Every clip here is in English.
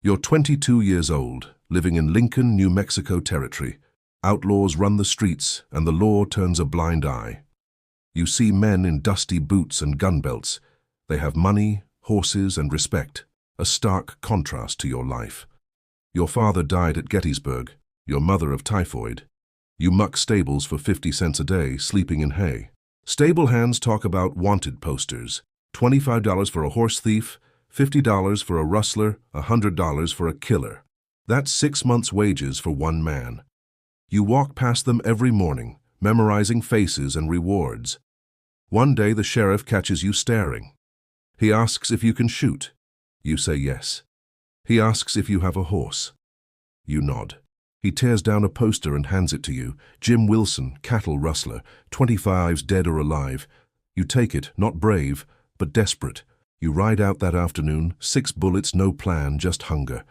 You're 22 years old, living in Lincoln, New Mexico territory. Outlaws run the streets, and the law turns a blind eye. You see men in dusty boots and gun belts. They have money, horses, and respect, a stark contrast to your life. Your father died at Gettysburg, your mother of typhoid. You muck stables for 50 cents a day, sleeping in hay. Stable hands talk about wanted posters. $25 for a horse thief, $50 for a rustler, $100 for a killer. That's 6 months' wages for one man. You walk past them every morning, memorizing faces and rewards. One day the sheriff catches you staring. He asks if you can shoot. You say yes. He asks if you have a horse. You nod. He tears down a poster and hands it to you. Jim Wilson, cattle rustler, 25's dead or alive. You take it, not brave, but desperate. You ride out that afternoon, 6 bullets, no plan, just hunger.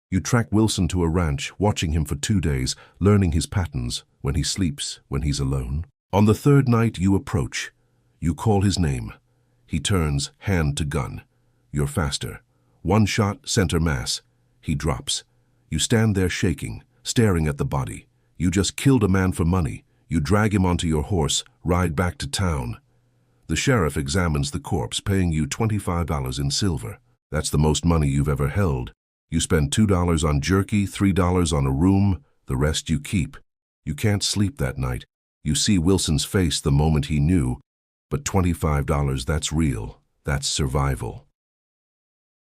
You track Wilson to a ranch, watching him for 2 days, learning his patterns, when he sleeps, when he's alone. On the 3rd night you approach. You call his name. He turns, hand to gun. You're faster. 1 shot, center mass. He drops. You stand there shaking, staring at the body. You just killed a man for money. You drag him onto your horse, ride back to town. The sheriff examines the corpse, paying you $25 in silver. That's the most money you've ever held. You spend $2 on jerky, $3 on a room, the rest you keep. You can't sleep that night. You see Wilson's face the moment he knew, but $25, that's real. That's survival.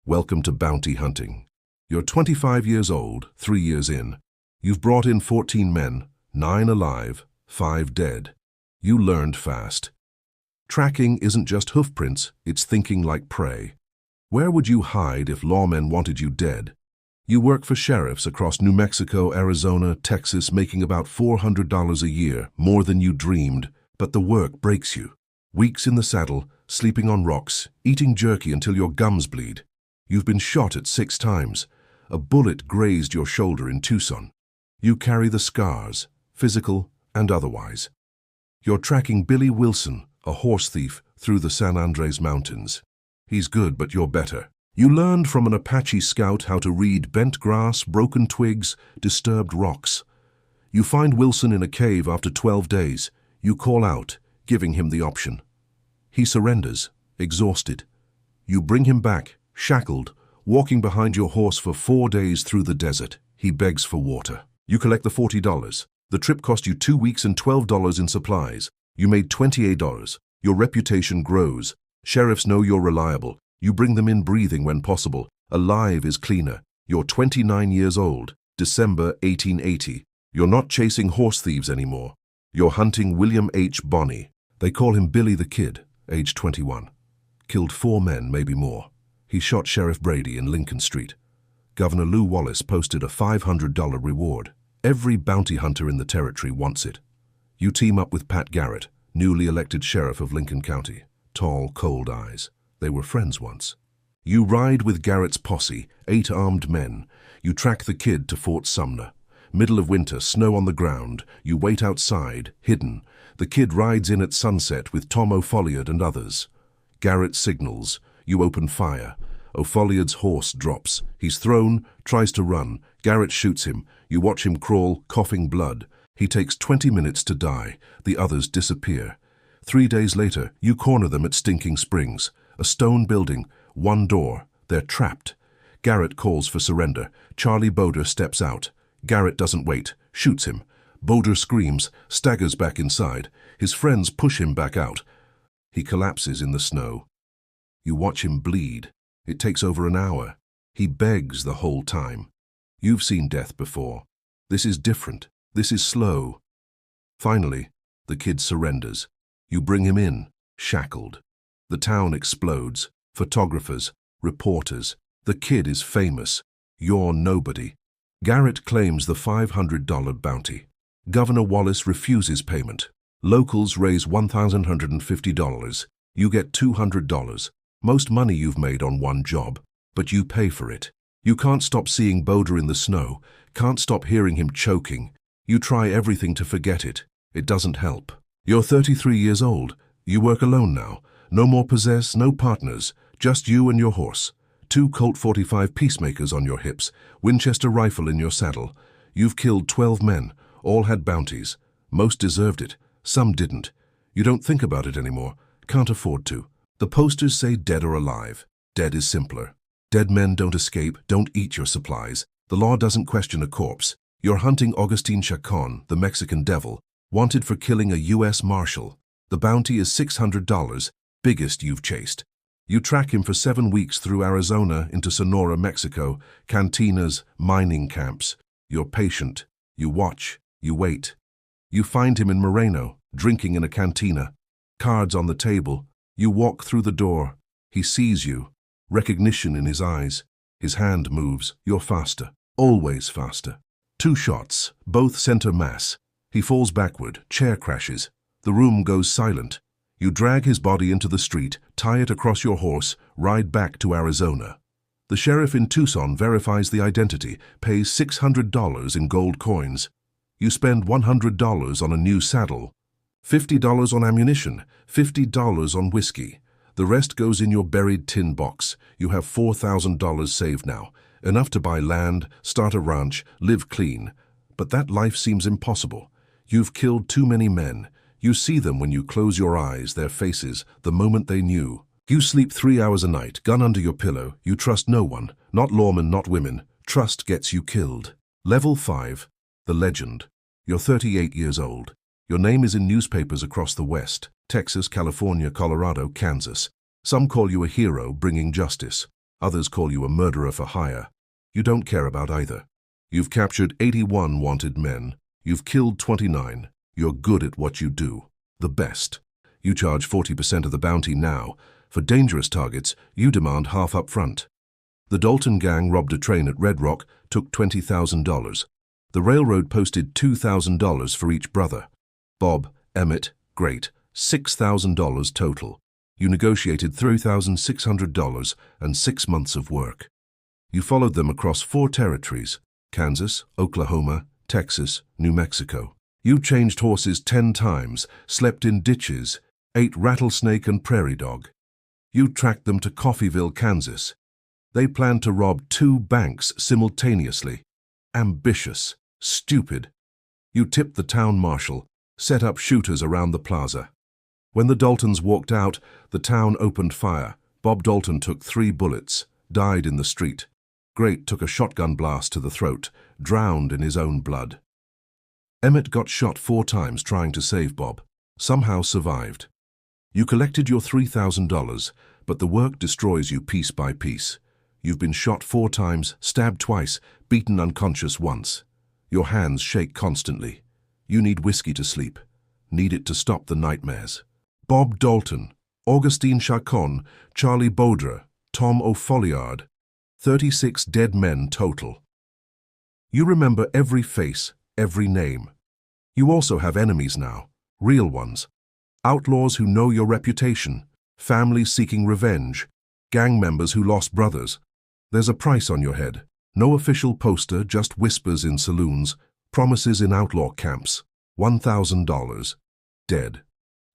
Welcome to bounty hunting. You're 25 years old, 3 years in. You've brought in 14 men, 9 alive, 5 dead. You learned fast. Tracking isn't just hoofprints, it's thinking like prey. Where would you hide if lawmen wanted you dead? You work for sheriffs across New Mexico, Arizona, Texas, making about $400 a year, more than you dreamed, but the work breaks you. Weeks in the saddle, sleeping on rocks, eating jerky until your gums bleed. You've been shot at 6 times. A bullet grazed your shoulder in Tucson. You carry the scars, physical and otherwise. You're tracking Billy Wilson, a horse thief, through the San Andres Mountains. He's good, but you're better. You learned from an Apache scout how to read bent grass, broken twigs, disturbed rocks. You find Wilson in a cave after 12 days. You call out, giving him the option. He surrenders, exhausted. You bring him back, shackled, walking behind your horse for 4 days through the desert. He begs for water. You collect the $40. The trip cost you 2 weeks and $12 in supplies. You made $28. Your reputation grows. Sheriffs know you're reliable. You bring them in breathing when possible. Alive is cleaner. You're 29 years old, December 1880. You're not chasing horse thieves anymore. You're hunting William H. Bonney. They call him Billy the Kid, age 21. Killed 4 men, maybe more. He shot Sheriff Brady in Lincoln Street. Governor Lew Wallace posted a $500 reward. Every bounty hunter in the territory wants it. You team up with Pat Garrett, newly elected sheriff of Lincoln County. Tall, cold eyes. They were friends once. You ride with Garrett's posse, 8 armed men. You track the Kid to Fort Sumner. Middle of winter, snow on the ground. You wait outside, hidden. The Kid rides in at sunset with Tom O'Folliard and others. Garrett signals. You open fire. O'Folliard's horse drops. He's thrown, tries to run. Garrett shoots him. You watch him crawl, coughing blood. He takes 20 minutes to die. The others disappear. 3 days later, you corner them at Stinking Springs. A stone building, 1 door. They're trapped. Garrett calls for surrender. Charlie Boder steps out. Garrett doesn't wait, shoots him. Boder screams, staggers back inside. His friends push him back out. He collapses in the snow. You watch him bleed. It takes over an hour. He begs the whole time. You've seen death before. This is different. This is slow. Finally, the Kid surrenders. You bring him in, shackled. The town explodes. Photographers, reporters. The Kid is famous. You're nobody. Garrett claims the $500 bounty. Governor Wallace refuses payment. Locals raise $1,150. You get $200. Most money you've made on one job, but you pay for it. You can't stop seeing Boder in the snow, can't stop hearing him choking. You try everything to forget it. It doesn't help. You're 33 years old. You work alone now. No more possess, no partners. Just you and your horse. 2 Colt 45 peacemakers on your hips, Winchester rifle in your saddle. You've killed 12 men, all had bounties. Most deserved it, some didn't. You don't think about it anymore, can't afford to. The posters say dead or alive. Dead is simpler. Dead men don't escape, don't eat your supplies. The law doesn't question a corpse. You're hunting Agustin Chacon, the Mexican devil, wanted for killing a U.S. Marshal. The bounty is $600, biggest you've chased. You track him for 7 weeks through Arizona into Sonora, Mexico, cantinas, mining camps. You're patient. You watch. You wait. You find him in Mracko, drinking in a cantina. Cards on the table. You walk through the door. He sees you. Recognition in his eyes. His hand moves. You're faster. Always faster. 2 shots, both center mass. He falls backward. Chair crashes. The room goes silent. You drag his body into the street, tie it across your horse, ride back to Arizona. The sheriff in Tucson verifies the identity, pays $600 in gold coins. You spend $100 on a new saddle, $50 on ammunition, $50 on whiskey. The rest goes in your buried tin box. You have $4,000 saved now, enough to buy land, start a ranch, live clean. But that life seems impossible. You've killed too many men. You see them when you close your eyes, their faces, the moment they knew. You sleep 3 hours a night, gun under your pillow. You trust no one, not lawmen, not women. Trust gets you killed. Level 5, the legend. You're 38 years old. Your name is in newspapers across the West, Texas, California, Colorado, Kansas. Some call you a hero bringing justice. Others call you a murderer for hire. You don't care about either. You've captured 81 wanted men. You've killed 29. You're good at what you do. The best. You charge 40% of the bounty now. For dangerous targets, you demand half up front. The Dalton gang robbed a train at Red Rock, took $20,000. The railroad posted $2,000 for each brother. Bob, Emmett, great, $6,000 total. You negotiated $3,600 and 6 months of work. You followed them across 4 territories, Kansas, Oklahoma, Texas, New Mexico. You changed horses 10 times, slept in ditches, ate rattlesnake and prairie dog. You tracked them to Coffeyville, Kansas. They planned to rob 2 banks simultaneously. Ambitious, stupid. You tipped the town marshal, set up shooters around the plaza. When the Daltons walked out, the town opened fire. Bob Dalton took 3 bullets, died in the street. Great took a shotgun blast to the throat, drowned in his own blood. Emmett got shot 4 times trying to save Bob, somehow survived. You collected your $3,000, but the work destroys you piece by piece. You've been shot 4 times, stabbed twice, beaten unconscious once. Your hands shake constantly. You need whiskey to sleep. Need it to stop the nightmares. Bob Dalton, Agustin Chacon, Charlie Baudre, Tom O'Folliard. 36 dead men total. You remember every face, every name. You also have enemies now, real ones. Outlaws who know your reputation, families seeking revenge, gang members who lost brothers. There's a price on your head. No official poster, just whispers in saloons, promises in outlaw camps. $1,000. Dead.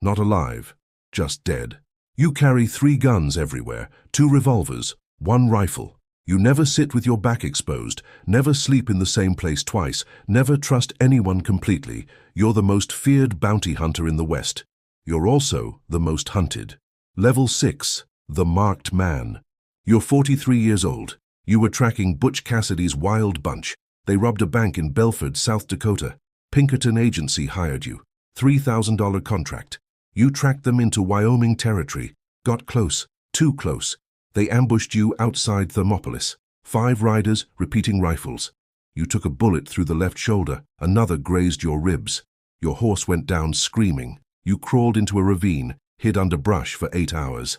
Not alive, just dead. You carry 3 guns everywhere, 2 revolvers, 1 rifle. You never sit with your back exposed, never sleep in the same place twice, never trust anyone completely. You're the most feared bounty hunter in the West. You're also the most hunted. Level 6, the marked man. You're 43 years old. You were tracking Butch Cassidy's wild bunch. They robbed a bank in Belford, South Dakota. Pinkerton Agency hired you. $3,000 contract. You tracked them into Wyoming territory. Got close, too close. They ambushed you outside Thermopolis. 5 riders, repeating rifles. You took a bullet through the left shoulder. Another grazed your ribs. Your horse went down screaming. You crawled into a ravine, hid under brush for 8 hours.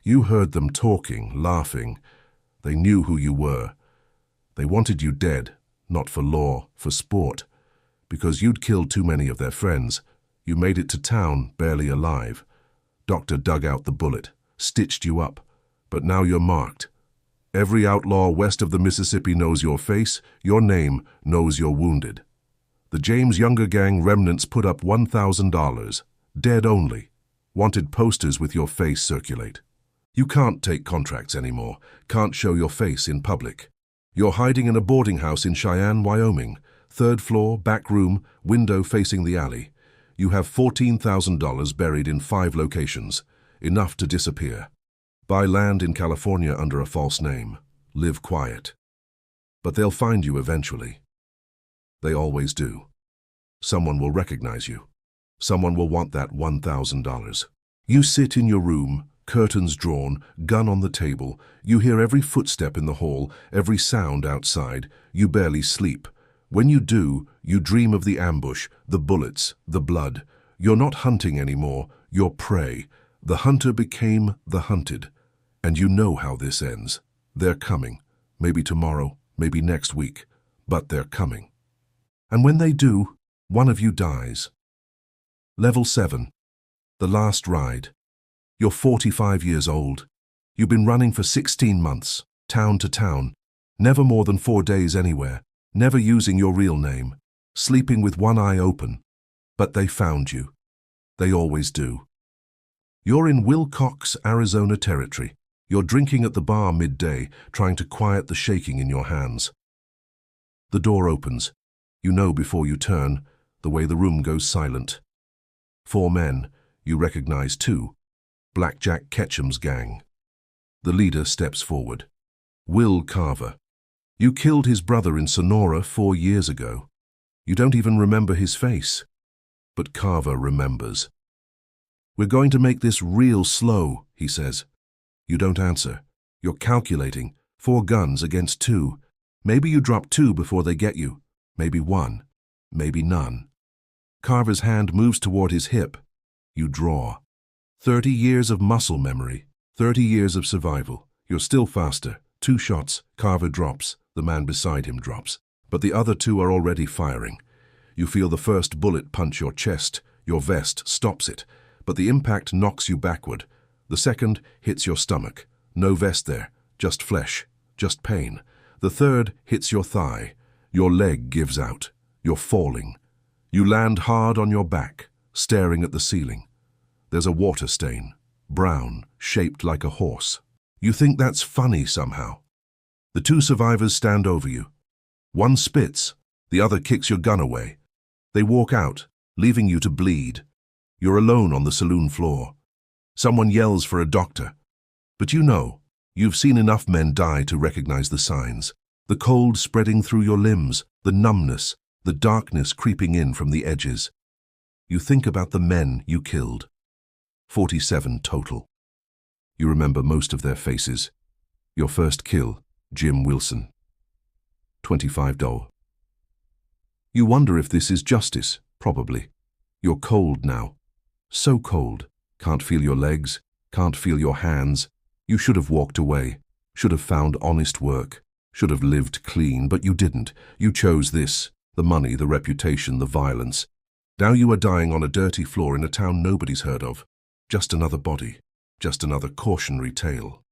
You heard them talking, laughing. They knew who you were. They wanted you dead, not for law, for sport. Because you'd killed too many of their friends. You made it to town, barely alive. Doctor dug out the bullet, stitched you up. But now you're marked. Every outlaw west of the Mississippi knows your face, your name, knows you're wounded. The James Younger Gang remnants put up $1,000. Dead only. Wanted posters with your face circulate. You can't take contracts anymore, can't show your face in public. You're hiding in a boarding house in Cheyenne, Wyoming. Third floor, back room, window facing the alley. You have $14,000 buried in 5 locations, enough to disappear. Buy land in California under a false name. Live quiet. But they'll find you eventually. They always do. Someone will recognize you. Someone will want that $1,000. You sit in your room, curtains drawn, gun on the table. You hear every footstep in the hall, every sound outside. You barely sleep. When you do, you dream of the ambush, the bullets, the blood. You're not hunting anymore, you're prey. The hunter became the hunted. And you know how this ends. They're coming. Maybe tomorrow, maybe next week. But they're coming. And when they do, one of you dies. Level 7. The last ride. You're 45 years old. You've been running for 16 months, town to town. Never more than 4 days anywhere. Never using your real name. Sleeping with one eye open. But they found you. They always do. You're in Willcox, Arizona territory. You're drinking at the bar midday, trying to quiet the shaking in your hands. The door opens. You know before you turn, the way the room goes silent. 4 men, you recognize 2. Blackjack Ketchum's gang. The leader steps forward. Will Carver. You killed his brother in Sonora 4 years ago. You don't even remember his face. But Carver remembers. We're going to make this real slow, he says. You don't answer. You're calculating. 4 guns against 2. Maybe you drop 2 before they get you. Maybe 1. Maybe none. Carver's hand moves toward his hip. You draw. 30 years of muscle memory. 30 years of survival. You're still faster. 2 shots. Carver drops. The man beside him drops. But the other 2 are already firing. You feel the first bullet punch your chest. Your vest stops it. But the impact knocks you backward. The second hits your stomach. No vest there. Just flesh. Just pain. The third hits your thigh. Your leg gives out. You're falling. You land hard on your back, staring at the ceiling. There's a water stain. Brown, shaped like a horse. You think that's funny somehow. The 2 survivors stand over you. One spits. The other kicks your gun away. They walk out, leaving you to bleed. You're alone on the saloon floor. Someone yells for a doctor. But you know, you've seen enough men die to recognize the signs. The cold spreading through your limbs, the numbness, the darkness creeping in from the edges. You think about the men you killed. 47 total. You remember most of their faces. Your first kill, Jim Wilson. $25. You wonder if this is justice, probably. You're cold now. So cold. Can't feel your legs, can't feel your hands. You should have walked away, should have found honest work, should have lived clean, but you didn't. You chose this, the money, the reputation, the violence. Now you are dying on a dirty floor in a town nobody's heard of. Just another body, just another cautionary tale.